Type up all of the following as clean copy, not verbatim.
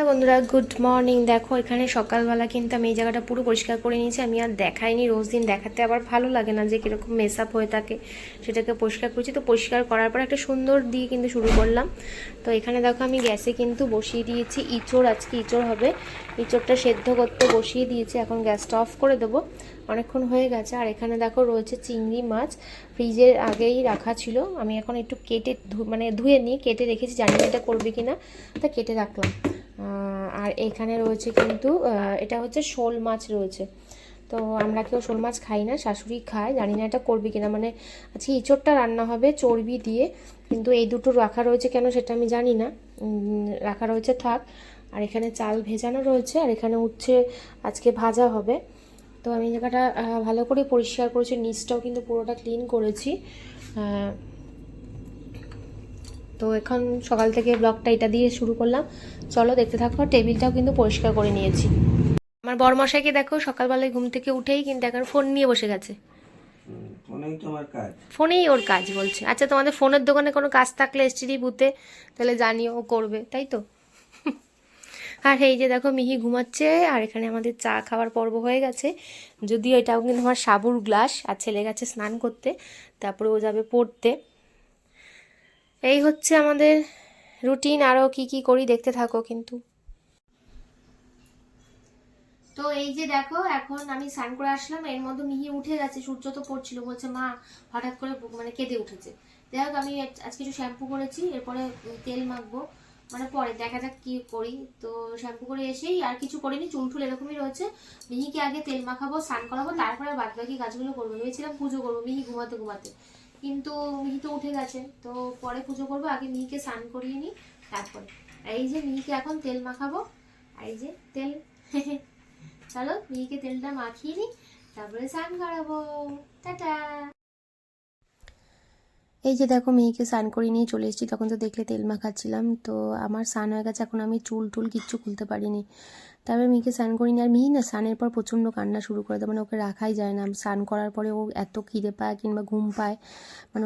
বন্ধুরা good morning. দেখো এখানে সকালবেলা কিন্তু আমি এই জায়গাটা পুরো পরিষ্কার করে নিয়েছি। আমি আর দেখাইনি, রোজ দিন দেখাতে আবার ভালো লাগে না যে কীরকম মেস আপ হয়ে থাকে, সেটাকে পরিষ্কার করছি। তো পরিষ্কার করার পর একটা সুন্দর দিয়ে কিন্তু শুরু করলাম। তো এখানে দেখো আমি গ্যাসে কিন্তু বসিয়ে দিয়েছি ইঁচড়, আজকে ইঁচড় হবে। ইঁচড়টা সেদ্ধ করতে বসিয়ে দিয়েছি, এখন গ্যাসটা অফ করে দেবো, অনেকক্ষণ হয়ে গেছে। আর এখানে দেখো রয়েছে চিংড়ি মাছ, ফ্রিজের আগেই রাখা ছিল। আমি এখন একটু কেটে ধুয়ে নিয়ে কেটে রেখেছি, জানি না এটা করবে কিনা, তা কেটে রাখলাম। আর এখানে রয়েছে কিন্তু এটা হচ্ছে শোল মাছ রয়েছে। তো আমরা কেউ শোল মাছ খাই না, শাশুড়ি খায়, জানি না এটা করবি কিনা। মানে আজকে ইঁচড়টা রান্না হবে চর্বি দিয়ে, কিন্তু এই দুটো রাখা রয়েছে কেন সেটা আমি জানি না, রাখা রয়েছে থাক। আর এখানে চাল ভেজানো রয়েছে, আর এখানে উচ্ছে আজকে ভাজা হবে। তো আমি জায়গাটা ভালো করে পরিষ্কার করেছি, নিচটাও কিন্তু পুরোটা ক্লিন করেছি। তো এখন সকাল থেকে ব্লগটা এটা দিয়ে শুরু করলাম, চলো দেখতে থাকো। টেবিলটাও কিন্তু পরিষ্কার করে নিয়েছি। আমার বড়মশাইকে দেখো সকালবেলায় ঘুম থেকে উঠেই কিন্তু এখন ফোন নিয়ে বসে গেছে। ফোনেই ওর কাজ বলছে। আচ্ছা, তোমাদের ফোনের দোকানে কোনো কাজ থাকলে এসটিডি বুথে তাহলে জানিও, ও করবে, তাই তো? আর এই যে দেখো মিহি ঘুমাচ্ছে, আর এখানে আমাদের চা খাওয়ার পর্ব হয়ে গেছে। যদিও এটাও কিন্তু আমার সাবুর গ্লাস, আর ছেলে গেছে স্নান করতে, তারপরে ও যাবে পড়তে। এই হচ্ছে আমাদের রুটিন। আরও কি কি করি দেখতে থাকো কিন্তু। তো এই যে দেখো এখন আমি স্নান করে আসলাম, এর মধ্যে মিহি উঠে গেছে, সূর্য তো পড়ছিল, বলছে মা হঠাৎ করে কেঁদে উঠেছে। যাই হোক আমি আজকে একটু শ্যাম্পু করেছি, এরপরে তেল মাখবো, পরে দেখা যাক কি করি। তো শ্যাম্পু করে এসেই আর কিছু করিনি, চুল টুল এরকমই রয়েছে। মিহিকে আগে তেল মাখাবো, স্নান করাবো, তারপরে বাদ বাকি কাজগুলো করবো। ভেবেছিলাম পুজো করবো মিহি ঘুমাতে ঘুমাতে, কিন্তু মিহি তো উঠে গেছে, তো পরে পুজো করবো। আগে মিহিকে স্নান করিয়ে নিই, তারপরে। এই যে মিহিকে এখন তেল মাখাবো, এই যে তেল চলো মিহিকে তেলটা মাখিয়ে নিই, তারপরে স্নান করাবো। টাটা। এই যে দেখো মেয়েকে স্নান করে নিয়ে চলে এসেছি, তখন তো দেখলে তেল মাখাচ্ছিলাম। তো আমার স্নান হয়ে গেছে, এখন আমি চুল টুল কিচ্ছু খুলতে পারিনি। তারপরে মেয়েকে স্নান করিনি। আর মিহি না স্নানের পর প্রচণ্ড কান্না শুরু করে দেয়, ওকে রাখাই যায় না। স্নান করার পরে ও এত খিদে পায় কিংবা ঘুম পায়,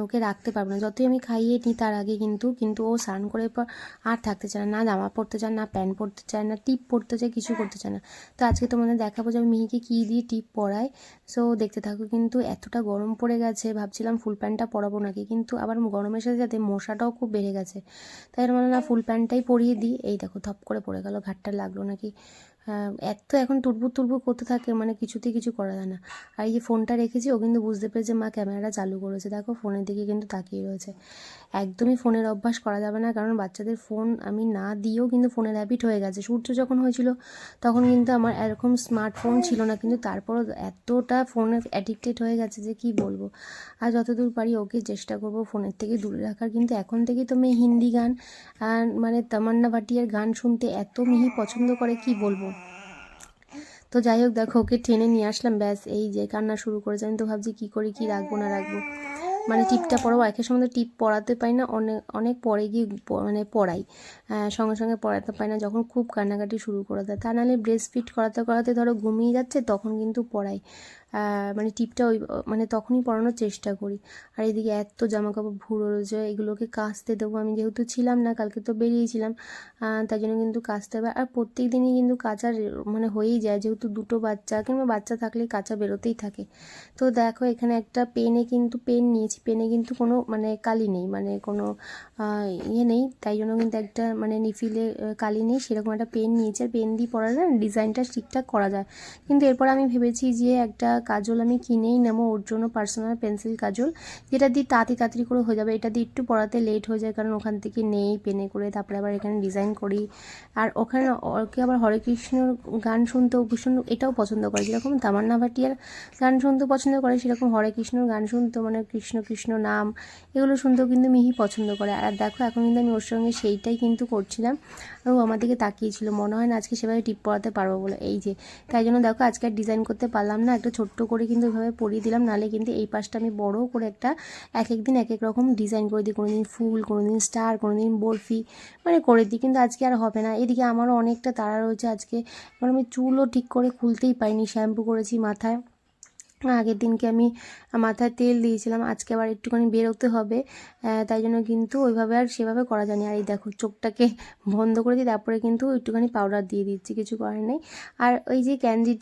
ওকে রাখতে পারবো না, যতই আমি খাইয়ে নিই তার আগে। কিন্তু ও স্নান করে পর আর থাকতে চায় না, না জামা পরতে চায় না, প্যান্ট পরতে চায় না, টিপ পরতে চায়, কিছু করতে চায় না। তো আজকে তোমাদের দেখাবো যে আমি মিহিকে কী দিয়ে টিপ পরাই। সো দেখতে থাকো। কিন্তু এতটা গরম পড়ে গেছে, ভাবছিলাম ফুল প্যান্টটা পরাবো নাকি, কিন্তু আবার গরমের সাথে সাথে মশাটাও খুব বেড়ে গেছে, তাই মানে না ফুল প্যান্টটাই পরিয়ে দিই। এই দেখো থপ করে পড়ে গেল, ঘাটটা লাগলো নাকি। এত এখন টুটবুর টুটবুর করতে থাকে, কিছুতেই কিছু করা যায় না। আর এই যে ফোনটা রেখেছি, ও কিন্তু বুঝতে পেরেছে মা ক্যামেরাটা চালু করেছে, দেখো ফোনের দিকে কিন্তু তাকিয়ে রয়েছে। একদমই ফোনের অভ্যাস করা যাবে না, কারণ বাচ্চাদের ফোন আমি না দিয়েও কিন্তু ফোনের হ্যাবিট হয়ে গেছে। সূর্য যখন হয়েছিল তখন কিন্তু আমার এরকম স্মার্টফোন ছিল না, কিন্তু তারপরও এতটা ফোনের অ্যাডিক্টেড হয়ে গেছে যে কি বলবো। আর যতদূর পারি ওকে চেষ্টা করবো ফোনের থেকে দূরে রাখার। কিন্তু এখন থেকেই তো মেয়ে হিন্দি গান আর তামান্না ভাটিয়ার গান শুনতে এত মিহি পছন্দ করে, কি বলবো। তো যাই হোক দেখো ওকে টেনে নিয়ে আসলাম, ব্যাস এই যে কান্না শুরু করেছে। আমি তো ভাবছি কী করি, কি রাখবো না রাখবো, টিপটা পরাবো। একের সময় তো টিপ পরাতে পারি না, অনেক অনেক পরে গিয়ে পড়াই, সঙ্গে সঙ্গে পড়াতে পারি না যখন খুব কান্নাকাটি শুরু করে দেয়। তা নাহলে ব্রেস্ট ফিট করাতে করাতে ধরো ঘুমিয়ে যাচ্ছে, তখন কিন্তু পড়াই। টিপটা ওই তখনই পরানোর চেষ্টা করি। আর এদিকে এত জামা কাপড় ভুঁড়ো রয়েছে, এগুলোকে কাচতে দেবো। আমি যেহেতু ছিলাম না, কালকে তো বেরিয়েছিলাম, তাই জন্য কিন্তু কাচতে হবে। আর প্রত্যেক দিনই কিন্তু কাচা হয়েই যায়, যেহেতু দুটো বাচ্চা কিংবা বাচ্চা থাকলে কাচা বেরোতেই থাকে। তো দেখো এখানে একটা পেন নিয়েছি, পেনে কিন্তু কোনো কালি নেই, কোনো ইয়ে নেই, তাই জন্য কিন্তু একটা নিফিলে কালি নেই, সেরকম একটা পেন নিয়েছি। আর পেন দিয়ে পড়ালে ডিজাইনটা ঠিকঠাক করা যায়। কিন্তু এরপর আমি ভেবেছি যে একটা কাজল আমি কিনেই নেবো ওর জন্য, পার্সোনাল পেন্সিল কাজল, যেটা দিয়ে তাড়াতাড়ি করে হয়ে যাবে। এটা দিয়ে একটু পড়াতে লেট হয়ে যায়, কারণ ওখান থেকে নেই পেনে করে, তারপরে আবার এখানে ডিজাইন করি। আর ওখানে ওকে আবার হরে কৃষ্ণর গান শুনতেও ভীষণ এটাও পছন্দ করে, যেরকম তামান্না ভাটিয়ার গান শুনতেও পছন্দ করে, সেরকম হরে কৃষ্ণর গান শুনতেও, কৃষ্ণ কৃষ্ণ নাম এগুলো শুনতেও কিন্তু মিহি পছন্দ করে। আর দেখো এখন কিন্তু আমি ওর সঙ্গে সেইটাই কিন্তু করছিলাম, আর ও আমার দিকে তাকিয়েছিল, মনে হয় না আজকে সেভাবে টিপ পড়াতে পারবো বলে। এই যে তাই জন্য দেখো আজকে আর ডিজাইন করতে পারলাম না, একটা ছোট্ট করে কিন্তু ওইভাবে পরিয়ে দিলাম। নাহলে কিন্তু এই পাশটা আমি বড় করে একটা এক এক দিন এক এক রকম ডিজাইন করে দিই, কোনোদিন ফুল, কোনোদিন স্টার, কোনোদিন বরফি করে দিই। কিন্তু আজকে আর হবে না, এদিকে আমারও অনেকটা তাড়া রয়েছে আজকে। আমি চুলও ঠিক করে খুলতেই পাইনি, শ্যাম্পু করেছি মাথায়, আগের দিনকে আমি মাথায় তেল দিয়েছিলাম, আজকে আবার একটুখানি বেরোতে হবে, তাই জন্য কিন্তু ওইভাবে আর সেভাবে করা যায়নি। আর এই দেখো চোখটাকে বন্ধ করে দিই, তারপরে কিন্তু একটুখানি পাউডার দিয়ে দিচ্ছি, কিছু করার নেই। আর ওই যে ক্যান্ডিড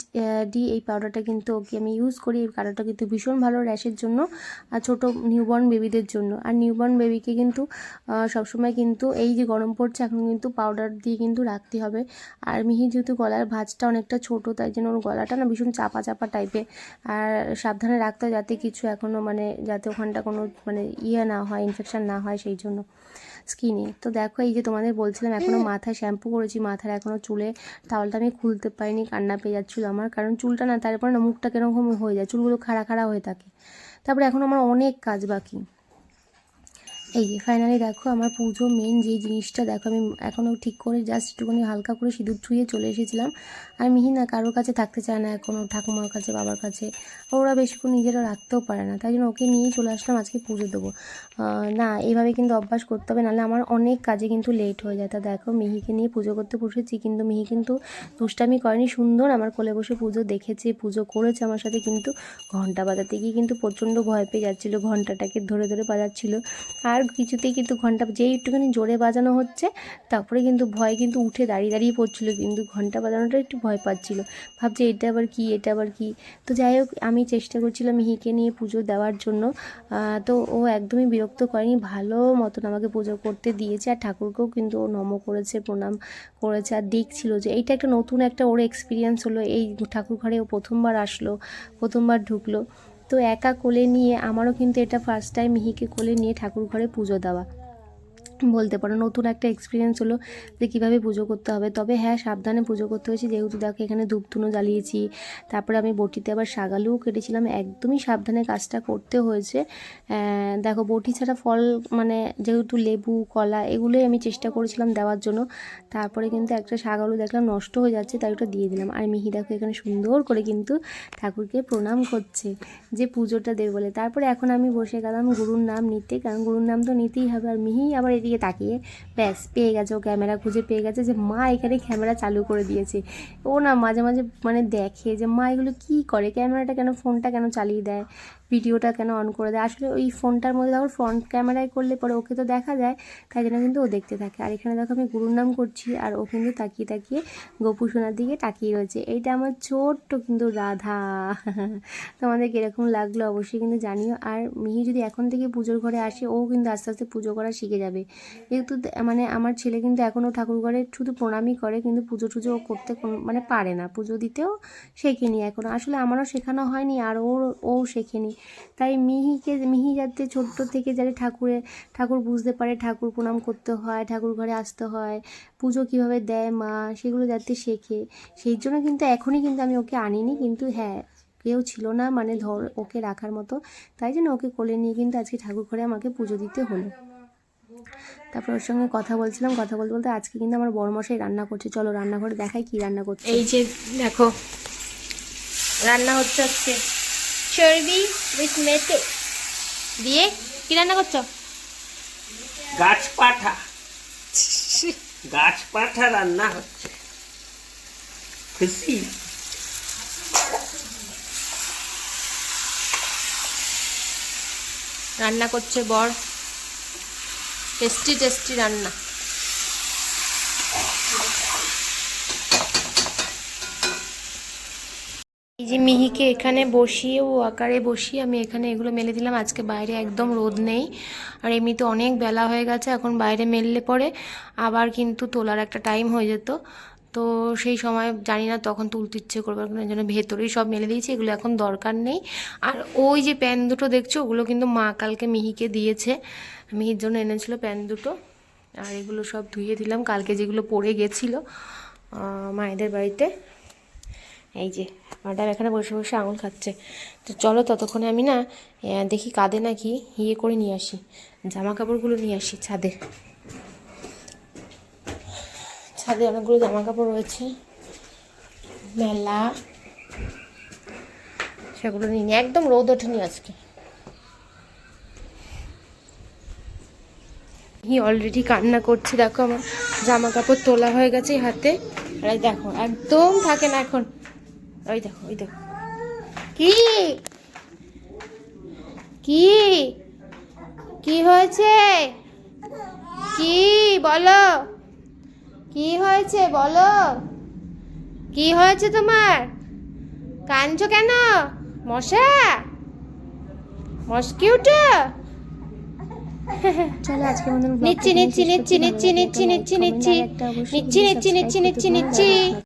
ডি এই পাউডারটা কিন্তু ওকে আমি ইউজ করি, এই পাউডারটা কিন্তু ভীষণ ভালো র্যাশের জন্য আর ছোটো নিউবর্ন বেবিদের জন্য। আর নিউবর্ন বেবিকে কিন্তু সবসময় কিন্তু এই যে গরম পড়ছে এখন কিন্তু পাউডার দিয়ে কিন্তু রাখতে হবে। আর মিহি যেহেতু গলার ভাঁজটা অনেকটা ছোটো, তাই জন্য ওর গলাটা না ভীষণ চাপা চাপা টাইপের। আর সাবধানে রাখতে হয় যাতে কিছু এখনও মানে যাতে ওখানটা কোনো মানে না হয়, ইনফেকশান না হয় সেই জন্য স্কিনে। তো দেখো এই যে তোমাদের বলছিলাম এখনও মাথায় শ্যাম্পু করেছি, মাথার এখনও চুলে টাওয়ালটা আমি খুলতে পারিনি, কান্না পেয়ে যাচ্ছিলো আমার, কারণ চুলটা না তারপরে না মুখটা কীরকম হয়ে যায়, চুলগুলো খাড়া খাড়া হয়ে থাকে। তারপরে এখন আমার অনেক কাজ বাকি। এই যে ফাইনালি দেখো আমার পুজো মেন যে জিনিসটা দেখো আমি এখনও ঠিক করে জাস্ট একটুখানি হালকা করে সিঁদুর ছুঁয়ে চলে এসেছিলাম। আর মিহি না কারোর কাছে থাকতে চায় না এখন, ওর ঠাকুমার কাছে, বাবার কাছে, ওরা বেশিক্ষণ নিজেরা রাখতেও পারে না, তাই জন্য ওকে নিয়েই চলে আসলাম আজকে পুজো দেবো। না এইভাবে কিন্তু অভ্যাস করতে হবে, নাহলে আমার অনেক কাজে কিন্তু লেট হয়ে যায়। তা দেখো মিহিকে নিয়ে পুজো করতে বসেছি, কিন্তু মিহি কিন্তু দুষ্টামি করেনি, সুন্দর আমার কোলে বসে পুজো দেখেছে, পুজো করেছে আমার সাথে। কিন্তু ঘন্টা বাজাতে গিয়ে কিন্তু প্রচণ্ড ভয় পেয়ে যাচ্ছিলো, ঘন্টাটাকে ধরে ধরে বাজাচ্ছিলো। আর কিছুতেই কিন্তু ঘন্টা যেই একটুখানি জোরে বাজানো হচ্ছে তারপরে কিন্তু ভয় কিন্তু উঠে দাঁড়িয়ে দাঁড়িয়ে পড়ছিলো, কিন্তু ঘন্টা বাজানোটা একটু ভয় পাচ্ছিলো, ভাবছে এটা আবার কি, এটা আবার কি। তো যাই হোক আমি চেষ্টা করছিলাম মিহিকে নিয়ে পুজো দেওয়ার জন্য, তো ও একদমই বিরক্ত করেনি, ভালো মতন আমাকে পুজো করতে দিয়েছে। আর ঠাকুরকেও কিন্তু ও নম করেছে, প্রণাম করেছে, আর দেখছিল যে এইটা একটা নতুন একটা ওর এক্সপিরিয়েন্স হলো, এই ঠাকুর ঘরে ও প্রথমবার আসলো, প্রথমবার ঢুকলো। তো একা কোলে নিয়ে আমারও কিন্তু এটা ফার্স্ট টাইম মিহিকে কোলে নিয়ে ঠাকুর ঘরে পুজো দেওয়া, বলতে পারো নতুন একটা এক্সপিরিয়েন্স হলো যে কীভাবে পুজো করতে হবে। তবে হ্যাঁ সাবধানে পুজো করতে হয়েছে, যেহেতু দেখো এখানে ধূপধুনো জ্বালিয়েছি, তারপরে আমি বটিতে আবার শাগালুও কেটেছিলাম, একদমই সাবধানে কাজটা করতে হয়েছে। দেখো বটি ছাড়া ফল মানে যেহেতু লেবু কলা এগুলোই আমি চেষ্টা করেছিলাম দেওয়ার জন্য, তারপরে কিন্তু একটা শাগালু দেখলাম নষ্ট হয়ে যাচ্ছে, তাই ওটা দিয়ে দিলাম। আর মিহি দেখো এখানে সুন্দর করে কিন্তু ঠাকুরকে প্রণাম করছে যে পুজোটা দেবে বলে। তারপরে এখন আমি বসে গেলাম গুরুর নাম নিতে, কারণ গুরুর নাম তো নিতেই হবে। আর মিহি আবার এদিকে তাকিয়ে ব্যাস পেয়ে গেছে, ও ক্যামেরা খুঁজে পেয়ে গেছে যে মা এখানে ক্যামেরা চালু করে দিয়েছে। ও না মাঝে মাঝে মানে দেখে যে মা এগুলো কী করে, ক্যামেরাটা কেন, ফোনটা কেন চালিয়ে দেয়, ভিডিওটা কেন অন করে দেয়। আসলে ওই ফোনটার মধ্যে দেখো ফ্রন্ট ক্যামেরায় করলে পরে ওকে তো দেখা যায়, তাই জন্য কিন্তু ও দেখতে থাকে। আর এখানে দেখো আমি গুরুর নাম করছি আর ও কিন্তু তাকিয়ে তাকিয়ে গোপু সোনার দিকে তাকিয়ে রয়েছে। এইটা আমার ছোট্ট কিন্তু রাধা। তোমাদের কীরকম লাগলো অবশ্যই কিন্তু জানিও। আর মিহি যদি এখন থেকে পুজোর ঘরে আসে ও কিন্তু আস্তে আস্তে পুজো করা শিখে যাবে, যেহেতু মানে আমার ছেলে কিন্তু এখনও ঠাকুর ঘরে শুধু প্রণামই করে, কিন্তু পুজো টুজো ও করতে মানে পারে না, পুজো দিতেও শেখেনি এখনও। আসলে আমারও শেখানো হয়নি আর ও শেখেনি, তাই মিহি যাতে ছোট্ট থেকে যাতে ঠাকুর বুঝতে পারে, ঠাকুর প্রণাম করতে হয়, ঠাকুর ঘরে আসতে হয়, পুজো কীভাবে দেয় মা সেগুলো যাতে শেখে, সেই জন্য কিন্তু এখনই কিন্তু আমি ওকে আনিনি। কিন্তু হ্যাঁ কেউ ছিল না মানে ধর ওকে রাখার মতো, তাই জন্য ওকে কোলে নিয়ে কিন্তু আজকে ঠাকুর ঘরে আমাকে পুজো দিতে হলো। তারপর ওর সঙ্গে কথা বলছিলাম, কথা বলতে বলতে আজকে কিন্তু আমার বড়মশাই রান্না করছে, চলো রান্নাঘরে দেখাই কি রান্না করছে। এই যে দেখো রান্না হচ্ছে আজকে চর্বি উইথ মেটে দিয়ে। কি রান্না করছো? গাছ পাঠা রান্না হচ্ছে। খুশি? রান্না করছে বর, টেস্টি টেস্টি রান্না। এই যে মিহিকে এখানে বসিয়ে ও আকারে বসিয়ে আমি এখানে এগুলো মেলে দিলাম। আজকে বাইরে একদম রোদ নেই, আর এমনিতে অনেক বেলা হয়ে গেছে, এখন বাইরে মেললে পরে আবার কিন্তু তোলার একটা টাইম হয়ে যেত, তো সেই সময় জানি না তখন তুলতে ইচ্ছে করবে, এই জন্য ভেতরেই সব মেলে দিয়েছি, এগুলো এখন দরকার নেই। আর ওই যে প্যান দুটো দেখছো ওগুলো কিন্তু মা কালকে মিহিকে দিয়েছে, মিহির জন্য এনেছিল প্যান দুটো, আর এগুলো সব ধুয়ে দিলাম কালকে যেগুলো পড়ে গেছিলো মায়েদের বাড়িতে। এই যে ম্যাডাম এখানে বসে বসে আঙুল খাচ্ছে। তো চলো ততক্ষণে আমি না দেখি কাঁধে নাকি করে নিয়ে আসি, জামা কাপড়গুলো নিয়ে আসি ছাদে। ছাদে অনেকগুলো জামা কাপড় রয়েছে মেলা, সেগুলো নিয়ে একদম রোদ ওঠেনি আজকে। অলরেডি কান্না করছি, দেখো আমার জামা কাপড় তোলা হয়ে গেছে হাতে, আর দেখো একদম থাকে না এখন। ওই দেখো কি কি কি হয়েছে? কি বলো, কি হয়েছে বলো, কি হয়েছে তোমার? কাঁদছো কেন? মশা, মস্কিউটো? চলো আজকের মতন নিচ্ছি নিচ্ছি নিচ্ছি নিচ্ছি নিচ্ছি নিচ্ছি নিচ্ছি নিচ্ছি নিচ্ছি নিচ্ছি নিচ্ছি নিচ্ছি